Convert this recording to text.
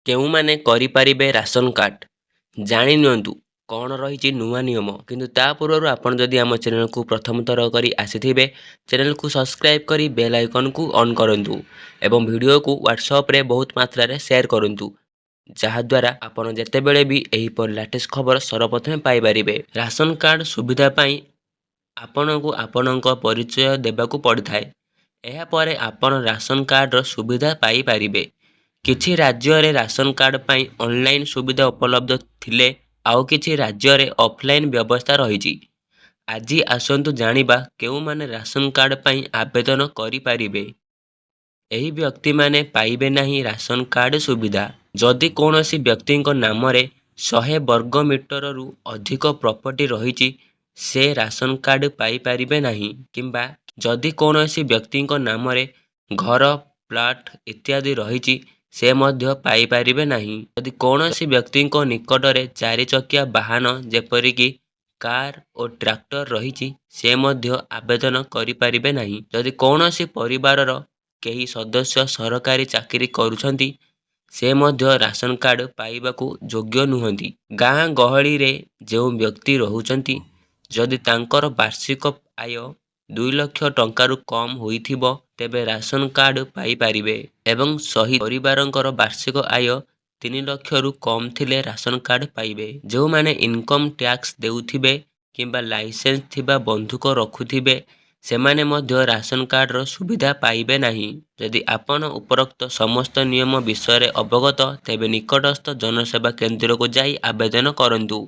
କେଉଁମାନେ କରିପାରିବେ ration card ଜାଣି ନିଅନ୍ତୁ କ'ଣ ରହିଛି ନୂଆ ନିୟମ। କିନ୍ତୁ ତା ପୂର୍ବରୁ ଆପଣ ଯଦି ଆମ ଚ୍ୟାନେଲକୁ ପ୍ରଥମ ଥର କରି ଆସିଥିବେ, ଚ୍ୟାନେଲକୁ ସବସ୍କ୍ରାଇବ୍ କରି ବେଲ୍ ଆଇକନ୍କୁ ଅନ୍ କରନ୍ତୁ ଏବଂ ଭିଡ଼ିଓକୁ ହ୍ୱାଟ୍ସଆପ୍ରେ ବହୁତ ମାତ୍ରାରେ ସେୟାର କରନ୍ତୁ, ଯାହାଦ୍ୱାରା ଆପଣ ଯେତେବେଳେ ବି ଏହିପରି ଲାଟେଷ୍ଟ ଖବର ସର୍ବପ୍ରଥମେ ପାଇପାରିବେ। ରାସନ କାର୍ଡ଼ ସୁବିଧା ପାଇଁ ଆପଣଙ୍କୁ ଆପଣଙ୍କ ପରିଚୟ ଦେବାକୁ ପଡ଼ିଥାଏ। ଏହାପରେ ଆପଣ ରାସନ କାର୍ଡ଼ର ସୁବିଧା ପାଇପାରିବେ। କିଛି ରାଜ୍ୟରେ ରାସନ କାର୍ଡ଼ ପାଇଁ ଅନଲାଇନ୍ ସୁବିଧା ଉପଲବ୍ଧ ଥିଲେ ଆଉ କିଛି ରାଜ୍ୟରେ ଅଫଲାଇନ୍ ବ୍ୟବସ୍ଥା ରହିଛି। ଆଜି ଆସନ୍ତୁ ଜାଣିବା କେଉଁମାନେ ରାସନ କାର୍ଡ଼ ପାଇଁ ଆବେଦନ କରିପାରିବେ। ଏହି ବ୍ୟକ୍ତିମାନେ ପାଇବେ ନାହିଁ ରାସନ କାର୍ଡ଼ ସୁବିଧା। ଯଦି କୌଣସି ବ୍ୟକ୍ତିଙ୍କ ନାମରେ 100 ବର୍ଗ ମିଟରରୁ ଅଧିକ ପ୍ରପର୍ଟି ରହିଛି, ସେ ରାସନ କାର୍ଡ଼ ପାଇପାରିବେ ନାହିଁ। କିମ୍ବା ଯଦି କୌଣସି ବ୍ୟକ୍ତିଙ୍କ ନାମରେ ଘର, ପ୍ଲଟ୍ ଇତ୍ୟାଦି ରହିଛି, ସେ ମଧ୍ୟ ପାଇପାରିବେ ନାହିଁ। ଯଦି କୌଣସି ବ୍ୟକ୍ତିଙ୍କ ନିକଟରେ 4 ଚକିଆ ବାହନ ଯେପରିକି କାର୍ ଓ ଟ୍ରାକ୍ଟର ରହିଛି, ସେ ମଧ୍ୟ ଆବେଦନ କରିପାରିବେ ନାହିଁ। ଯଦି କୌଣସି ପରିବାରର କେହି ସଦସ୍ୟ ସରକାରୀ ଚାକିରି କରୁଛନ୍ତି, ସେ ମଧ୍ୟ ରାସନ କାର୍ଡ଼ ପାଇବାକୁ ଯୋଗ୍ୟ ନୁହନ୍ତି। ଗାଁ ଗହଳିରେ ଯେଉଁ ବ୍ୟକ୍ତି ରହୁଛନ୍ତି, ଯଦି ତାଙ୍କର ବାର୍ଷିକ ଆୟ 2 ଲକ୍ଷ ଟଙ୍କାରୁ କମ୍ ହୋଇଥିବ, ତେବେ ରାସନ କାର୍ଡ଼ ପାଇପାରିବେ ଏବଂ ସହି ପରିବାରଙ୍କର ବାର୍ଷିକ ଆୟ 3 ଲକ୍ଷରୁ କମ୍ ଥିଲେ ରାସନ କାର୍ଡ଼ ପାଇବେ। ଯେଉଁମାନେ ଇନକମ୍ ଟ୍ୟାକ୍ସ ଦେଉଥିବେ କିମ୍ବା ଲାଇସେନ୍ସ ଥିବା ବନ୍ଧୁକ ରଖୁଥିବେ, ସେମାନେ ମଧ୍ୟ ରାସନ କାର୍ଡ଼ର ସୁବିଧା ପାଇବେ ନାହିଁ। ଯଦି ଆପଣ ଉପରୋକ୍ତ ସମସ୍ତ ନିୟମ ବିଷୟରେ ଅବଗତ, ତେବେ ନିକଟସ୍ଥ ଜନସେବା କେନ୍ଦ୍ରକୁ ଯାଇ ଆବେଦନ କରନ୍ତୁ।